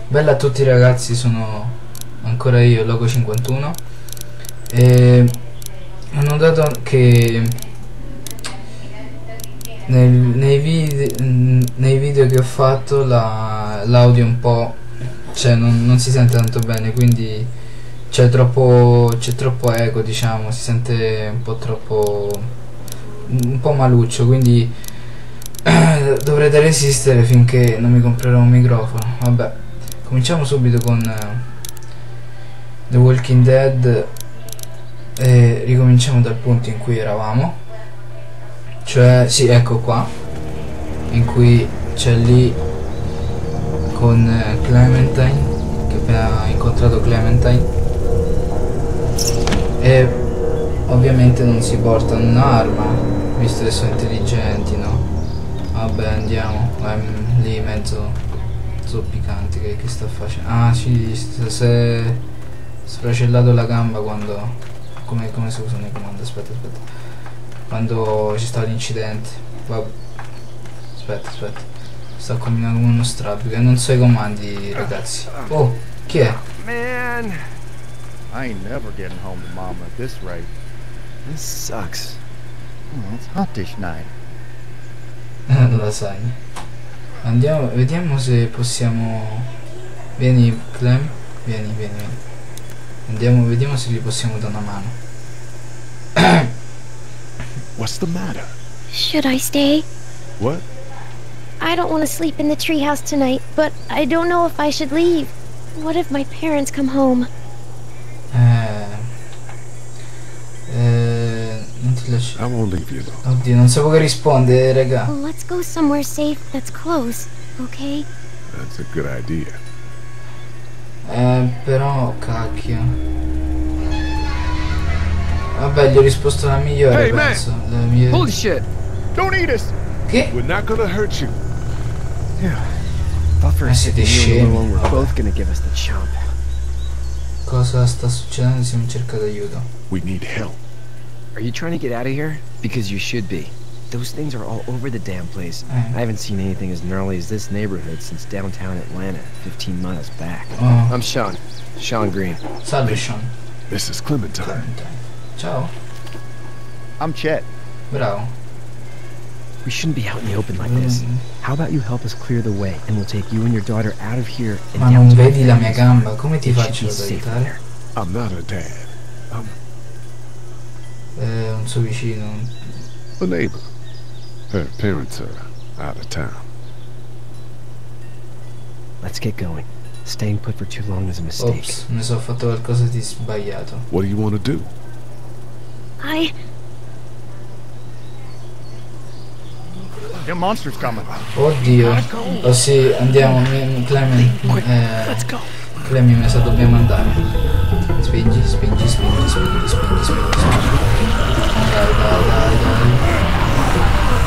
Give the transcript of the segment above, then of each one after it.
Bella a tutti ragazzi, sono ancora io, Logo51, e ho notato che nei video che ho fatto l'audio un po', cioè non si sente tanto bene, quindi c'è troppo eco, diciamo, si sente un po' troppo, un po' maluccio, quindi dovrete resistere finché non mi comprerò un microfono. Vabbè, cominciamo subito con The Walking Dead e ricominciamo dal punto in cui eravamo, cioè sì, ecco qua, in cui c'è lì con Clementine, che appena incontrato Clementine, e ovviamente non si portano un'arma visto che sono intelligenti, no? Vabbè, andiamo. Lì mezzo zoppicante che sta facendo. Ah sì, si è sfracellato la gamba quando, come si usano i comandi, aspetta, quando ci stava l'incidente. Aspetta, sta combinando come uno strabico e non so i comandi, ragazzi. Oh, chi è? Man, I ain't never getting home to mama at this rate. This sucks. It's hot this night. Lasagna. Andiamo, vediamo se possiamo. Vieni Clem, vieni. Andiamo, vediamo se gli possiamo dare una mano. What's the matter? Should I stay? What? I don't want to sleep in the treehouse tonight, but I don't know if I should leave. What if my parents come home? Non ti lascio. I won't leave you though. Oddio, non sapevo che risponde, raga. Well, let's go somewhere safe that's close, okay? That's a good idea. Però, cacchio. Vabbè, gli ho risposto la migliore, penso. Holy shit! Don't eat us! Che? We're not gonna hurt you. Yeah. Thought for a siete second you and scemi. Lulu were both gonna give us the chomp. Cosa sta succedendo? Siamo in cerca d'aiuto. We need help. Are you trying to get out of here? Because you should be. Those things are all over the damn place. I haven't seen anything as gnarly as this neighborhood since downtown Atlanta, 15 miles back. Oh. I'm Sean. Sean Green. Salve Sean. This is Clementine. Ciao. I'm Chet. Bravo. We shouldn't be out in the open like this. How about you help us clear the way, and we'll take you and your daughter out of here and Ma down non to my vedi la mia family's. gamba? Come ti It should faccio be ad safe aiutare? there. I'm not a dad. I'm Un suo vicino. a neighbor. Her parents are out of town. Let's get going. Staying put for too long is a mistake. Ops, mi sono fatto qualcosa di sbagliato. What do you want to do? The monster's coming. Oddio. Oh sì, andiamo, Clement. Let's go. Clemi mi sa dobbiamo andare. Spingi. Dai.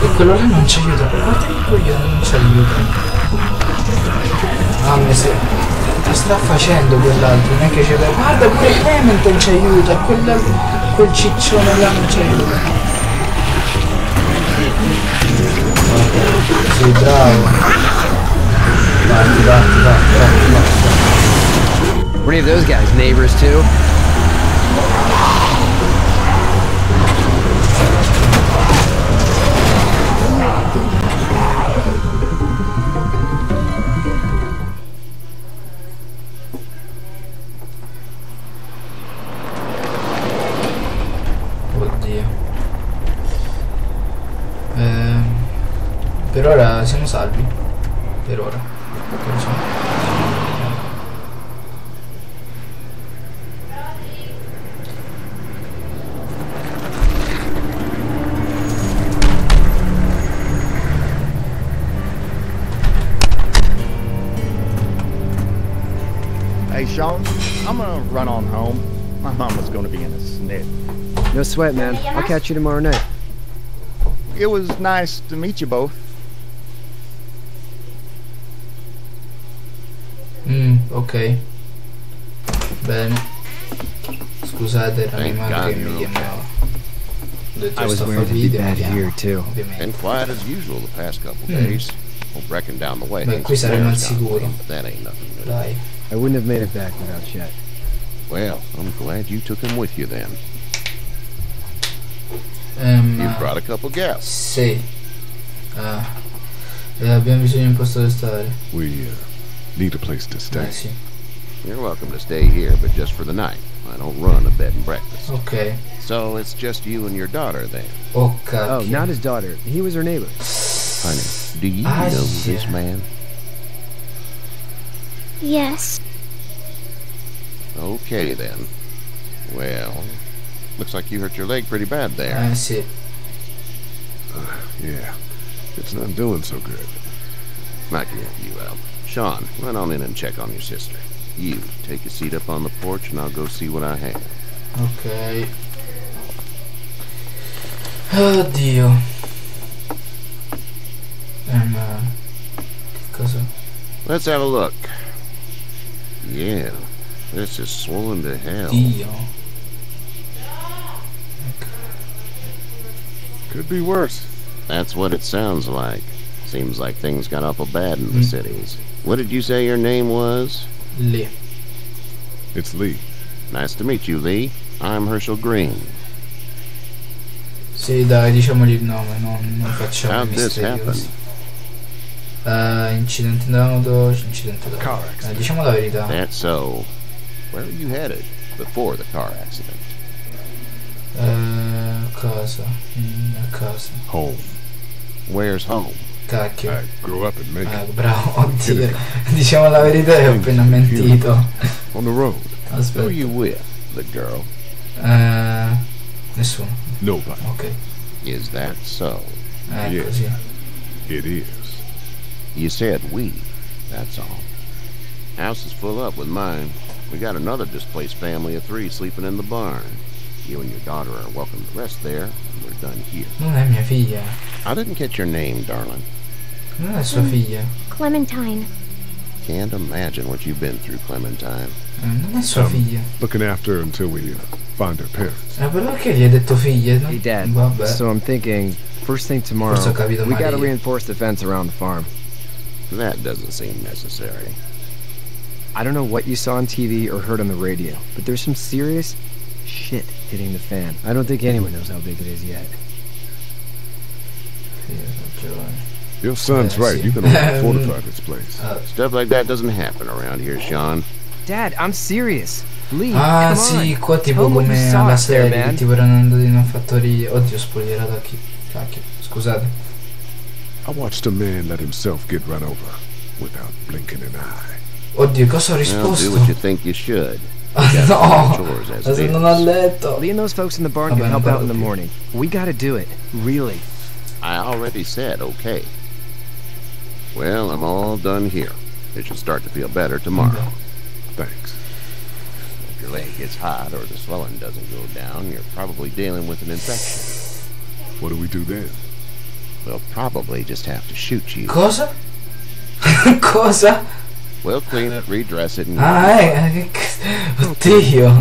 E quello lì non ci aiuta. Guarda che coglione, non ci aiuta. Ah, che sta facendo quell'altro? Non è che c'è da. Guarda, pure Clement non ci aiuta. Quel ciccione là non ci aiuta. Sì, bravo. Vai. Were any of those guys neighbors too? Oddio. Per ora siamo salvi. Per ora. Hey, Sean, I'm gonna run on home. My mama's gonna be in a snit. No sweat, man. I'll catch you tomorrow night. It was nice to meet you both. Ok. Bene. Scusate, erano i Thank mani God che mi you're chiamava. Ho detto I was sto fa worried to be video, mi bad chiama, here too. ovviamente. Been quiet as usual the past couple days. Well, reckon down the way. Beh, qui saremo al sicuro. But that ain't nothing new. Dai. I wouldn't have made it back without Chet. Well, I'm glad you took him with you then. You brought a couple guests. Sì. Abbiamo bisogno di un posto dove stare. We need a place to stay. Sì. You're welcome to stay here, but just for the night. I don't run a bed and breakfast. Ok. So it's just you and your daughter then. Oh, Oh, cacchio. not his daughter. He was her neighbor. Honey, do you know this man? Yes. Okay then. Well, looks like you hurt your leg pretty bad there. Sì. Yeah, it's not doing so good. I can help you out. Sean, run on in and check on your sister. You, take a seat up on the porch and I'll go see what I have. Ok. Oddio. Che cosa? Let's have a look. Yeah, this is swollen to hell. Dio. Could be worse. That's what it sounds like. Seems like things got awful bad in the cities. What did you say your name was? Lì. It's Lee. Nice to meet you, Lee. I'm Herschel Green. Sì, dai, diciamogli il nome, non facciamo How'd this misteriosi. Incidente d'auto, incidente d'auto. Car accident. Diciamo la verità. That's so. Where were you headed before the car accident? Cosa? A casa. Home. Where's home? Cacchio. I grew up in Macon. Bravo, oddio. Diciamo la verità e ho appena mentito. On the road. Who Aspetta. are you with? The girl? Nessuno. Nobody. Ok. Is that so? Ecco, sì. It is. You said we. That's all. House is full up with mine. We got another displaced family of 3 sleeping in the barn. You and your daughter are welcome to rest there, and we're done here. Non è mia figlia. I didn't catch your name, darling. Non è sua figlia. Clementine. Can't imagine what you've been through, Clementine. Non è sua figlia. Looking after her until we find her parents. Però perché gli hai detto figlia? Hey, Dad. Vabbè. So I'm thinking, first thing tomorrow, Forse ho capito we gotta male io. reinforce the fence around the farm. That doesn't seem necessary. I don't know what you saw on TV or heard on the radio, but there's some serious shit hitting the fan. I don't think anyone knows how big it is yet. Sì, hai ragione. Your son's right. sì. You can only fortify this place. Stuff like that doesn't happen around here, Sean. Dad, I'm serious. Lee, Ah come sì, on. qua tipo Tell 'em what you come saw alla out there, serie, man. tipo erano andati in una fattoria. Oddio, spoilerato a chi? Cacchio, scusate. I watched a man let himself get run over without blinking an eye. Oddio, cosa ho Well, do risposto? what you think you should. No, Chores as se it non is. ho letto. Lee and those folks in the barn Vabbè, can non help out parlo in the più. morning. We gotta do it. Really. I already said okay. Well, I'm all done here. It should start to feel better tomorrow. Thanks. If your leg gets hot or the swelling doesn't go down, you're probably dealing with an infection. What do we do then? We'll probably just have to shoot you. Cosa? Cosa? We'll clean it, redress it, and oddio.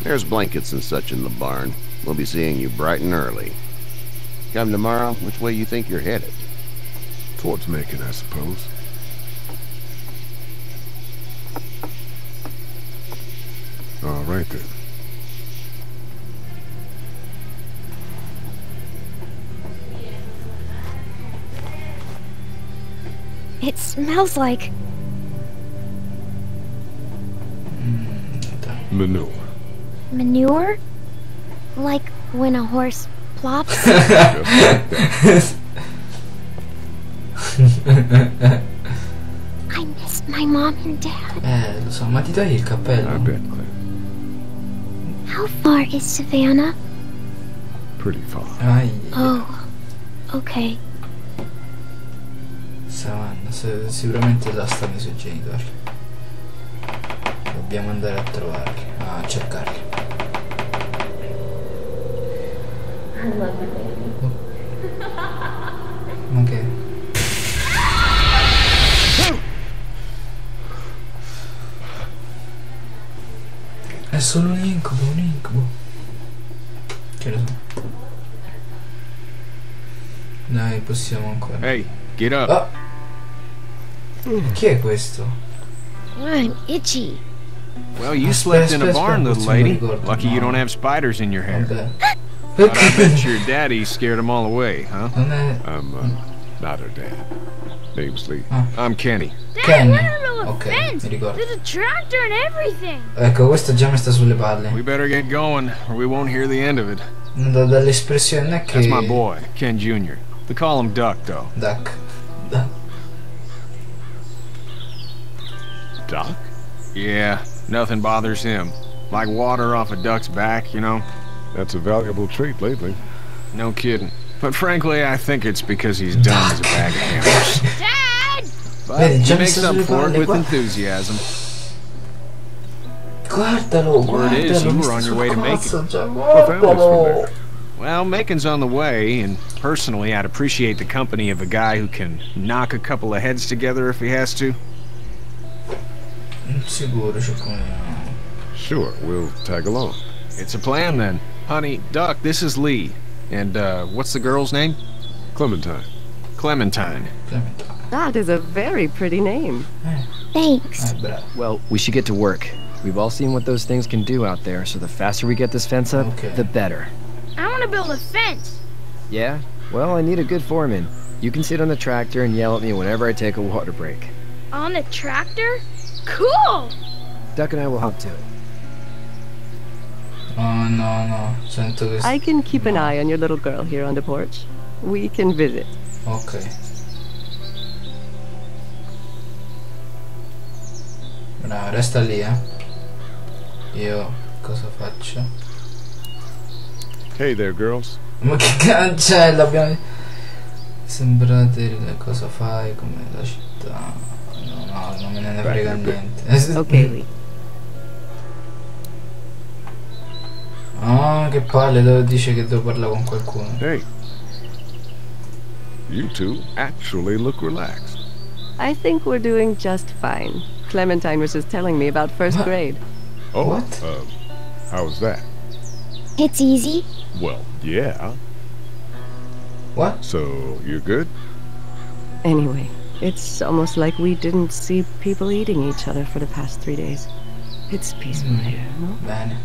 there's blankets and such in the barn. We'll be seeing you bright and early. Come tomorrow, which way you think you're headed? Towards Macon, I suppose. All right then. It smells like Manure. manure? Like when a horse plops? Just like that. I miss my mom and dad. Lo so, ma ti togli il I cappello? bet, Clint. How far is Savannah? Pretty far. Ai, Oh, okay. Savannah, sicuramente là stanno i suoi genitori. Dobbiamo andare a trovarli, a cercarli. Ma che? È solo un incubo, un incubo. Che lo so. Dai, possiamo ancora. Hey, get up. Ah! Chi è questo? I'm itchy. Well, you slept in a barn, little non mi lady. ricordo, Lucky you no. don't have spiders in your hair. Vabbè. But I bet your daddy scared them all away, huh? Non è... I'm not her dad. Name's Lee. I'm Kenny. Dad, Kenny. we're in the middle of a Ok, fence. mi ricordo. There's a tractor and everything. Ecco, questo già mi sta sulle palle. We better get going, or we won't hear the end of it. Dall'espressione non è che... That's my boy, Ken Jr. They call him Duck, though. Duck. Doc? Yeah, nothing bothers him. Like water off a duck's back, you know? That's a valuable trait lately. No kidding. But frankly, I think it's because he's dumb as a bag of hammers. Dad! But Vedi, he già mi makes sta up sulle for it palle, with guarda. enthusiasm. Guardalo, Word is, guardalo, you mi were sta on your sul way to cazzo, già, Our family's from guardalo. there. Well, Macon's on the way, and personally, I'd appreciate the company of a guy who can knock a couple of heads together if he has to. Sicuro ci proviamo. Sure, we'll tag along. It's a plan, then. Honey, Duck, this is Lee. And, what's the girl's name? Clementine. Clementine. That is a very pretty name. Thanks. Bravo. Well, we should get to work. We've all seen what those things can do out there, so the faster we get this fence up, Okay. the better. I want to build a fence. Yeah? Well, I need a good foreman. You can sit on the tractor and yell at me whenever I take a water break. On the tractor? Cool! Duck and I will hop to it. Oh no, sento che... I can keep an eye on your little girl here on the porch. We can visit. Ok. Bravo, resta lì, Io cosa faccio? Hey there, girls. Ma che cancello abbiamo... Sembrate cosa fai come la città. No, non me ne frega niente. Okay, Lee. Ah, che palle, dice che devo parlare con qualcuno. Hey. You two actually look relaxed. I think we're doing just fine. Clementine was just telling me about first grade. Oh, What? How's that? It's easy. Well, yeah. What? So, you're good? Anyway, it's almost like we didn't see people eating each other for the past 3 days. It's peaceful here, no? Bene.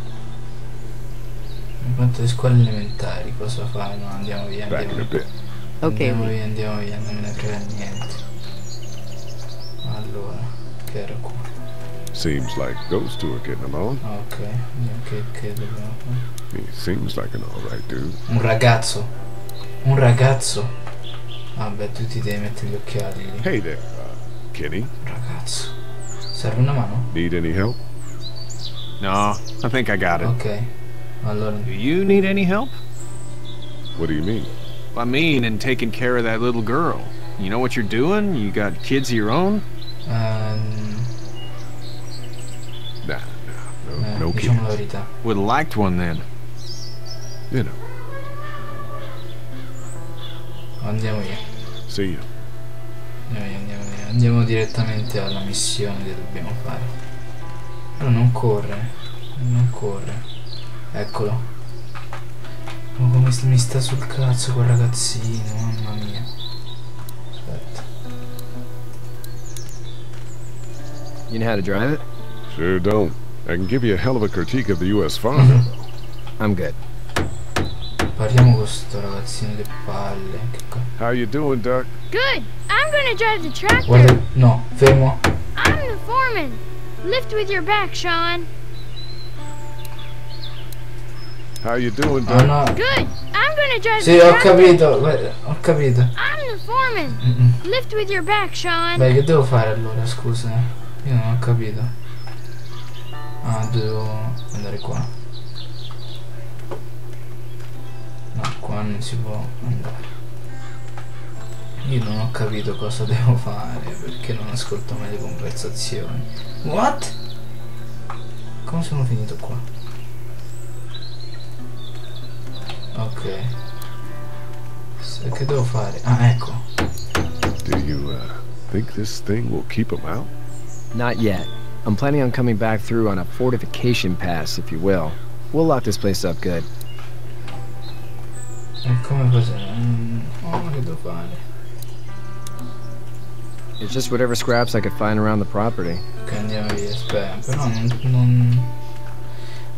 In quanto alle scuole elementari, cosa fai? No, andiamo via, Back in a bit. Okay, andiamo via, non me ne frega niente. Allora, che era qua? Seems like those two are getting along. Ok, che dobbiamo fare? He seems like an alright dude. Un ragazzo. Un ragazzo. Vabbè, tu ti devi mettere gli occhiali lì. Hey there, Kenny. Un ragazzo. Serve una mano? Need any help? No, I think I got it. Ok. Allora. Do you need any help? What do you mean? I mean, in taking care of that little girl. You know what you're doing? You got kids of your own? No diciamo kids. la verità. Would have liked one then. You know. Andiamo via. See you. Andiamo via. Andiamo direttamente alla missione che dobbiamo fare. Però non corre. Non corre. Eccolo. Oh, come mi sta sul cazzo quel ragazzino, mamma mia. Aspetta. You know how to drive it? Sure don't. I can give you a hell of a critique of the U.S. Farmer. I'm good. Parliamo con sto ragazzino che palle. How you doing, Duck? Good. I'm gonna drive the tractor. Guarda, no, fermo. I'm the foreman. Lift with your back, Sean. How you doing, Ah Duck? no. Good. I'm gonna drive Sì, the ho tractor. capito, ho capito. I'm the foreman. Lift with your back, Sean. Beh, che devo fare allora, scusa? Io non ho capito. Ah, devo andare qua. No, qua non si può andare. Io non ho capito cosa devo fare, perché non ascolto mai le conversazioni. What? Come sono finito qua? Ok. Che devo fare? Ah, ecco. Do you think this thing will keep him out? Not yet. I'm planning on coming back through on a fortification pass, if you will. We'll lock this place up good. E come cos'è? Oh, che devo fare? It's just whatever scraps I could find around the property. Ok, andiamo via, aspetta, però non...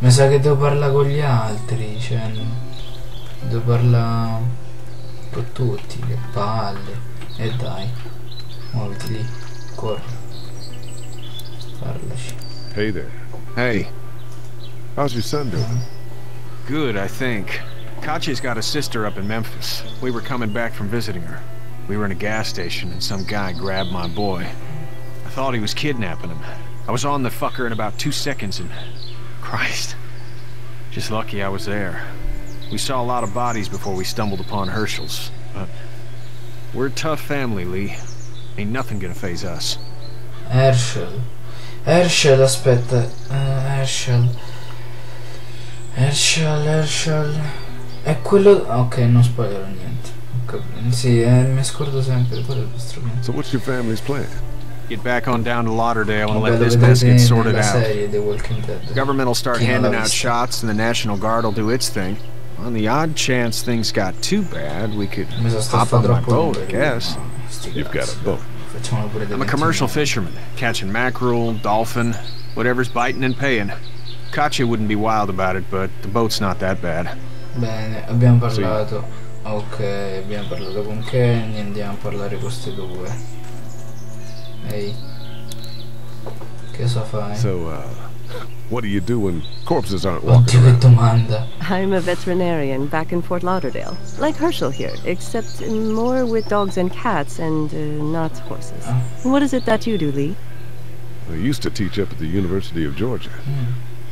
Mi sa che devo parlare con gli altri, cioè... Devo parlare con tutti, che palle. E dai, muoviti lì, corri. Parlaci. Hey there. Hey. How's your son doing? Good, I think. Katya's got a sister up in Memphis. We were coming back from visiting her. We were in a gas station and some guy grabbed my boy. I thought he was kidnapping him. I was on the fucker in about 2 seconds and... Christ. Just lucky I was there. We saw a lot of bodies before we stumbled upon Herschel's. But... we're a tough family, Lee. Ain't nothing gonna faze us. Herschel, aspetta. Herschel. È quello... Ok, non spoilerò niente. Sì, mi scordo sempre. Quello è il vostro piano. So what's your family's plan? Get back on down to Lauderdale and let this mess get sorted out. The Government will start handing out shots and the National Guard will do its thing. On the odd chance things got too bad, we could hop on my boat, I guess. You've got a boat. I'm a commercial fisherman, catching mackerel, dolphin, whatever's biting and paying. Katya wouldn't be wild about it, but the boat's not that bad. Bene, abbiamo parlato. Ok, abbiamo parlato con Kenny, andiamo a parlare con queste due. Ehi. Che so fai? So, what do you do when corpses aren't walking Oddio, che around? domanda. I'm a veterinarian back in Fort Lauderdale, like Herschel here, except more with dogs and cats and not horses. What is it that you do, Lee? I used to teach up at the University of Georgia.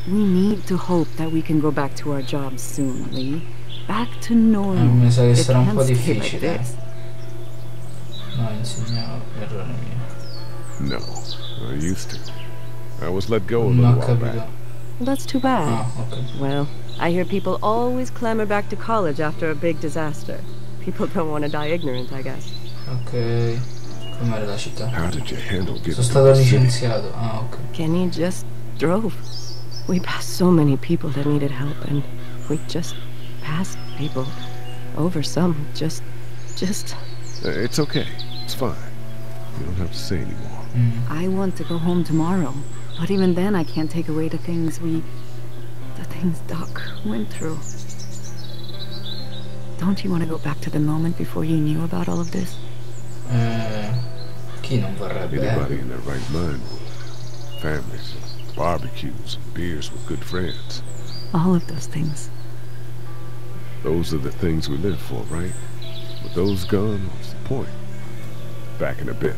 We need to hope that we can go back to our jobs soon, Lee. Back to normal. Mi sa che It sarà un po' can't stay like difficile. this. No, insegnavo, errore mio. No, I used to. I was let go a Non little ho while capito. back. That's too bad. Ah, ok. Well, I hear people always clamor back to college after a big disaster. People don't want to die ignorant, I guess. Ok. Com'era la città? How did you handle getting Sono to stato the city? licenziato. Ah, ok. Kenny just drove. We passed so many people that needed help, and we just passed people over some. Just... It's okay. It's fine. You don't have to say anymore. I want to go home tomorrow, but even then I can't take away the things Doc went through. Don't you want to go back to the moment before you knew about all of this? Chi non vorrebbe? Anybody in their right mind would. Families, barbecues, and beers with good friends. All of those things. Those are the things we live for, right? With those gone, what's the point? Back in a bit.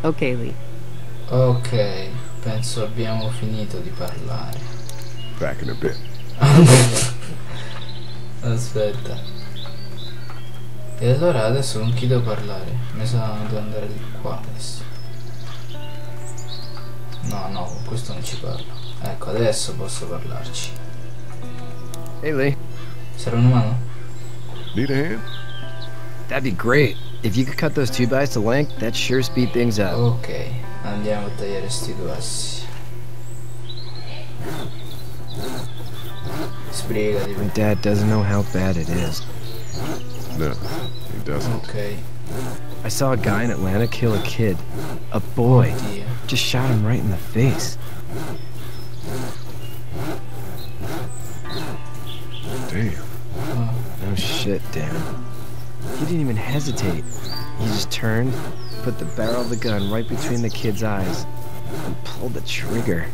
Okay, Lee. Ok, penso abbiamo finito di parlare. Back in a bit. Aspetta. E allora adesso con chi devo parlare? Mi sa devo andare di qua adesso. No, con questo non ci parlo. Ecco, adesso posso parlarci. Hey, Lee. Serve una mano? Need a hand? That'd be great. If you could cut those 2x to length, that'd sure speed things up. Ok, andiamo a tagliare sti due assi. Sbrigati. My dad doesn't know how bad it is. No, he doesn't. Ok. I saw a guy in Atlanta kill a kid. A boy. Oddio. Just shot him right in the face. Damn. Oh shit, Dan. He didn't even hesitate. He just turned, put the barrel of the gun right between the kid's eyes, and pulled the trigger.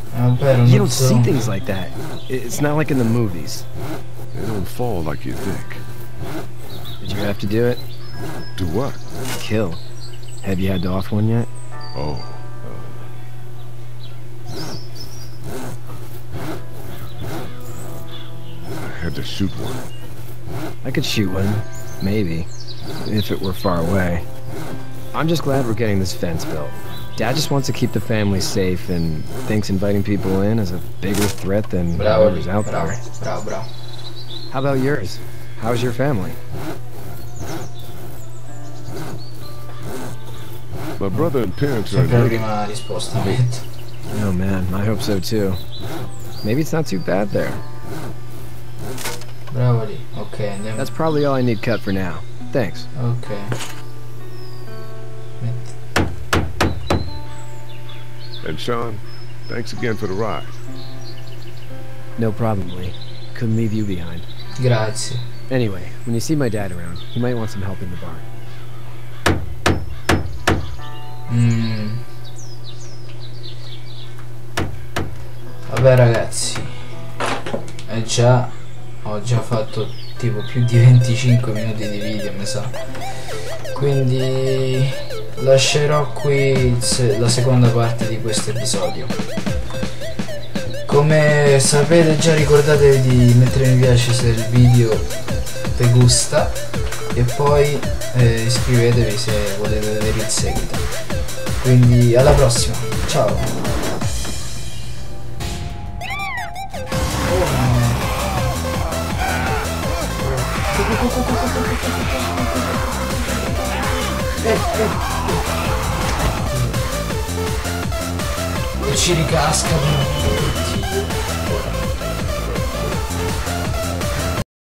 You don't see things like that. It's not like in the movies. They don't fall like you think. Did you have to do it? Do what? Kill. Have you had to off one yet? Oh. I had to shoot one. I could shoot one. Maybe. If it were far away. I'm just glad we're getting this fence built. Dad just wants to keep the family safe and thinks inviting people in is a bigger threat than whoever's out there. Bravo. How about yours? How's your family? My brother and parents are Sempre la in prima risposta, metto. Oh man, I hope so too. Maybe it's not too bad there. Bravo lì. Ok, andiamo. That's probably all I need cut for now. Thanks. Ok. And Sean, thanks again for the ride. No problem, Lee. Couldn't leave you behind. Grazie. Anyway, when you see my dad around, he might want some help in the barn. Vabbè ragazzi, ho già fatto tipo più di 25 minuti di video, mi sa. Quindi lascerò qui la seconda parte di questo episodio. Come sapete già, ricordatevi di mettere mi piace se il video vi gusta e poi iscrivetevi se volete vedere il seguito. Quindi alla prossima, ciao. Ci ricascano.